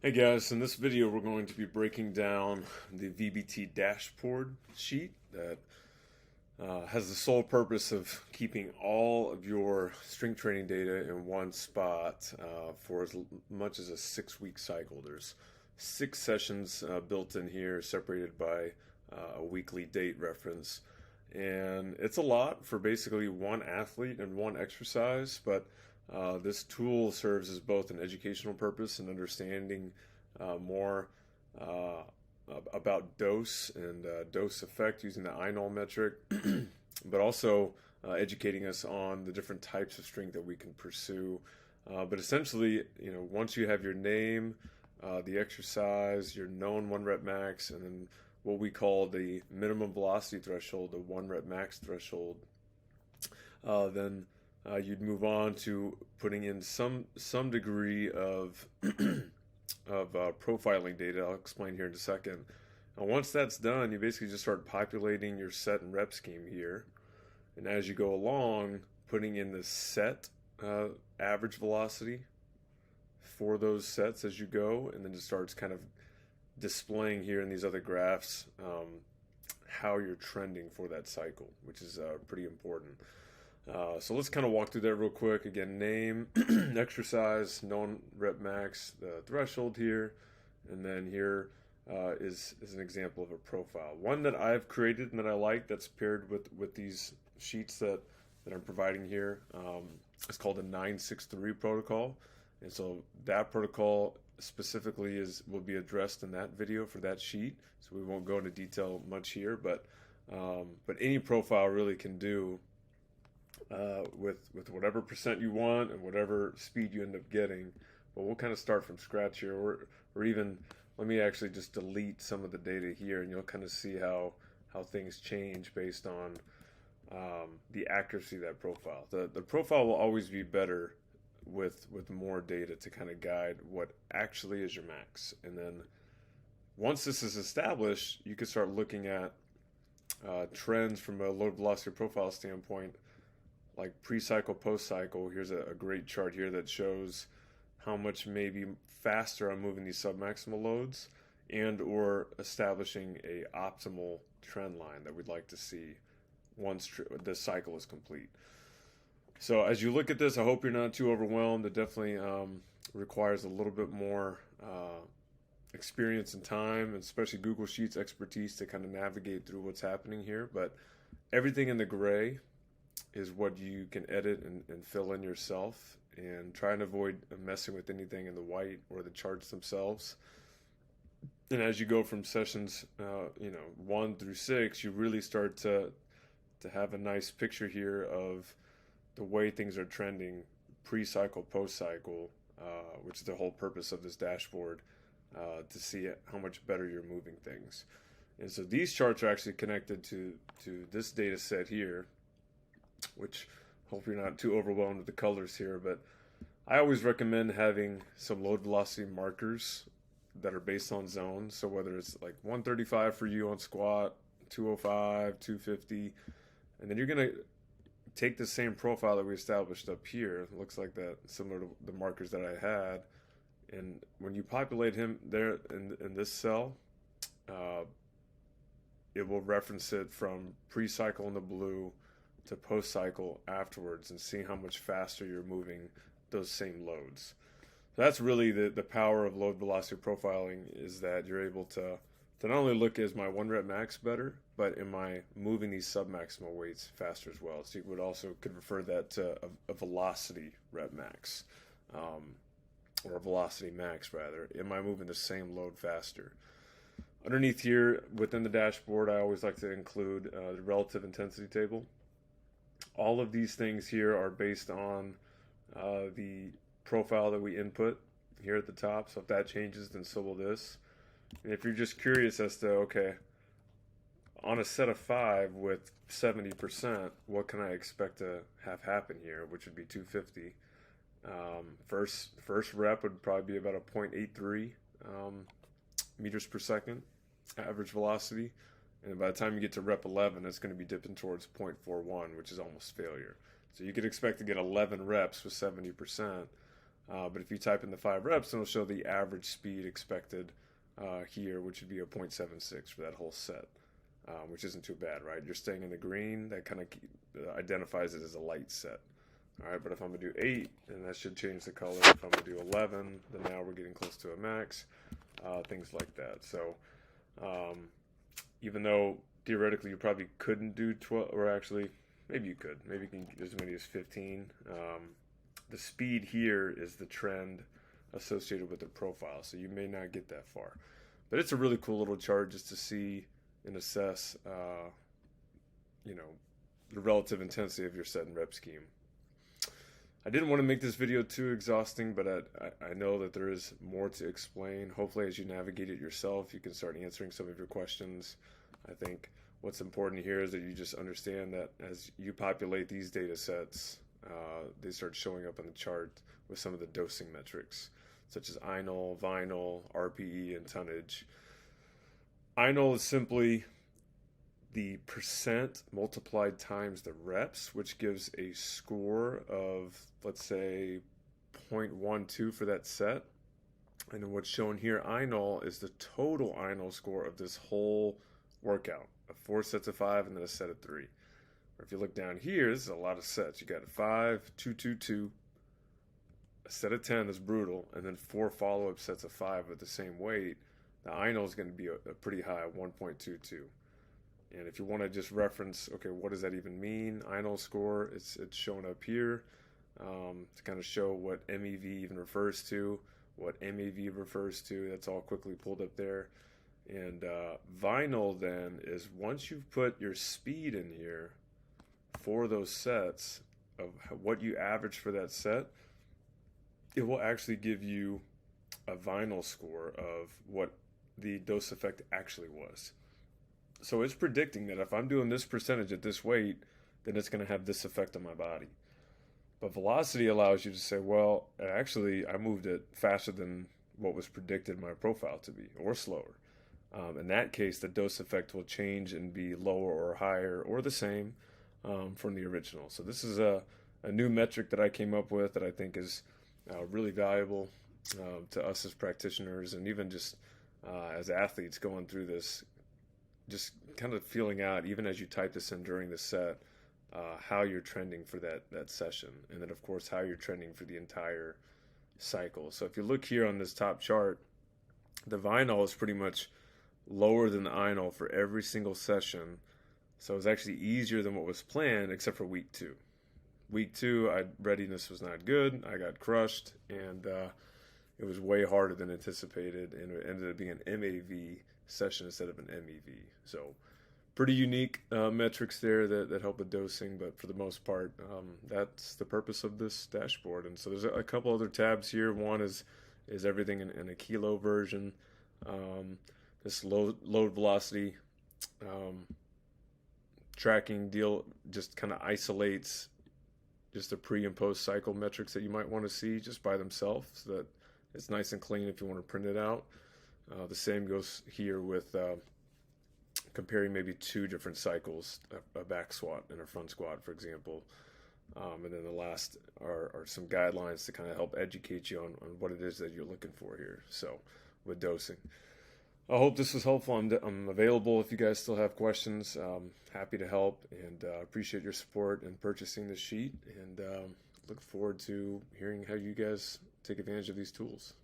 Hey guys, in this video we're going to be breaking down the VBT dashboard sheet that has the sole purpose of keeping all of your strength training data in one spot for as much as a 6-week cycle. There's 6 sessions built in here, separated by a weekly date reference. And it's a lot for basically one athlete and one exercise, but this tool serves as both an educational purpose and understanding more uh, about dose and dose effect using the INOL metric, but also educating us on the different types of strength that we can pursue. But essentially, once you have your name, the exercise, your known 1 rep max, and then what we call the minimum velocity threshold, the 1 rep max threshold, then you'd move on to putting in some degree of profiling data. I'll explain here in a second. And once that's done, you basically just start populating your set and rep scheme here. And as you go along, putting in the set average velocity for those sets as you go, and then it starts kind of displaying here in these other graphs how you're trending for that cycle, which is pretty important. So let's kind of walk through that real quick. Again, name, exercise, known rep max, the threshold here, and then here is an example of a profile. One that I've created and that I like, that's paired with these sheets that I'm providing here. It's called the 963 protocol, and so that protocol specifically will be addressed in that video for that sheet. So we won't go into detail much here, but any profile really can do with whatever percent you want and whatever speed you end up getting. But we'll kind of start from scratch here, or even let me actually just delete some of the data here, and you'll kind of see how things change based on the accuracy of that profile. The profile will always be better with more data to kind of guide what actually is your max. And then once this is established, you can start looking at trends from a load velocity profile standpoint, like pre-cycle, post-cycle. Here's a great chart here that shows how much maybe faster I'm moving these submaximal loads, and or establishing a optimal trend line that we'd like to see once this cycle is complete. So as you look at this, I hope you're not too overwhelmed. It definitely requires a little bit more experience and time, and especially Google Sheets expertise to kind of navigate through what's happening here. But everything in the gray is what you can edit and fill in yourself, and try and avoid messing with anything in the white or the charts themselves. And as you go from sessions 1 through 6, you really start to have a nice picture here of the way things are trending pre-cycle, post-cycle, which is the whole purpose of this dashboard, to see how much better you're moving things. And so these charts are actually connected to this data set here, which hope you're not too overwhelmed with the colors here, but I always recommend having some load velocity markers that are based on zones. So whether it's like 135 for you on squat, 205, 250, and then you're going to take the same profile that we established up here. It looks like that, similar to the markers that I had. And when you populate him there in this cell, it will reference it from pre-cycle in the blue to post-cycle afterwards, and see how much faster you're moving those same loads. So that's really the power of load velocity profiling, is that you're able to not only look as my 1 rep max better, but am I moving these submaximal weights faster as well. So you could refer that to a velocity rep max, or a velocity max rather. Am I moving the same load faster? Underneath here within the dashboard, I always like to include the relative intensity table. All of these things here are based on the profile that we input here at the top. So if that changes, then so will this. And if you're just curious as to, okay, on a set of 5 with 70%, what can I expect to have happen here, which would be 250. First rep would probably be about a 0.83 meters per second average velocity. And by the time you get to rep 11, it's going to be dipping towards 0.41, which is almost failure. So you could expect to get 11 reps with 70%. But if you type in the 5 reps, then it'll show the average speed expected here, which would be a 0.76 for that whole set, which isn't too bad, right? You're staying in the green. That kind of identifies it as a light set. All right, but if I'm going to do 8, then that should change the color. If I'm going to do 11, then now we're getting close to a max, things like that. So even though theoretically you probably couldn't do 12, or actually maybe you could. Maybe you can get as many as 15. The speed here is the trend associated with the profile, so you may not get that far. But it's a really cool little chart just to see and assess, the relative intensity of your set and rep scheme. I didn't want to make this video too exhausting, but I know that there is more to explain. Hopefully, as you navigate it yourself, you can start answering some of your questions. I think what's important here is that you just understand that as you populate these data sets, they start showing up on the chart with some of the dosing metrics, such as INOL, VINOL, RPE, and tonnage. INOL is simply the percent multiplied times the reps, which gives a score of, let's say, 0.12 for that set. And then what's shown here, INOL, is the total INOL score of this whole workout, of 4 sets of 5 and then a set of 3. Or if you look down here, this is a lot of sets. You got 5, 2, 2, 2, a set of 10 is brutal, and then 4 follow-up sets of 5 with the same weight. The INOL is going to be a pretty high, 1.22. And if you want to just reference, okay, what does that even mean? INOL score, it's shown up here to kind of show what MEV even refers to, what MAV refers to. That's all quickly pulled up there. And VINOL then is once you've put your speed in here for those sets of what you average for that set, it will actually give you a VINOL score of what the dose effect actually was. So it's predicting that if I'm doing this percentage at this weight, then it's going to have this effect on my body. But velocity allows you to say, well, actually, I moved it faster than what was predicted my profile to be, or slower. In that case, the dose effect will change and be lower or higher or the same from the original. So this is a new metric that I came up with that I think is really valuable to us as practitioners, and even just as athletes going through this, just kind of feeling out, even as you type this in during the set, how you're trending for that session. And then, of course, how you're trending for the entire cycle. So if you look here on this top chart, the VINOL is pretty much lower than the INOL for every single session. So it was actually easier than what was planned, except for week 2. Week 2, readiness was not good. I got crushed, and it was way harder than anticipated, and it ended up being an MAV session instead of an MEV. So pretty unique metrics there that help with dosing, but for the most part, that's the purpose of this dashboard. And so there's a couple other tabs here. One is everything in a kilo version. This load velocity tracking deal just kind of isolates just the pre and post cycle metrics that you might want to see just by themselves, so that it's nice and clean if you want to print it out. The same goes here with comparing maybe 2 different cycles, a back squat and a front squat, for example. And then the last are some guidelines to kind of help educate you on what it is that you're looking for here. So with dosing, I hope this was helpful. I'm available if you guys still have questions. Happy to help, and appreciate your support in purchasing this sheet, and look forward to hearing how you guys take advantage of these tools.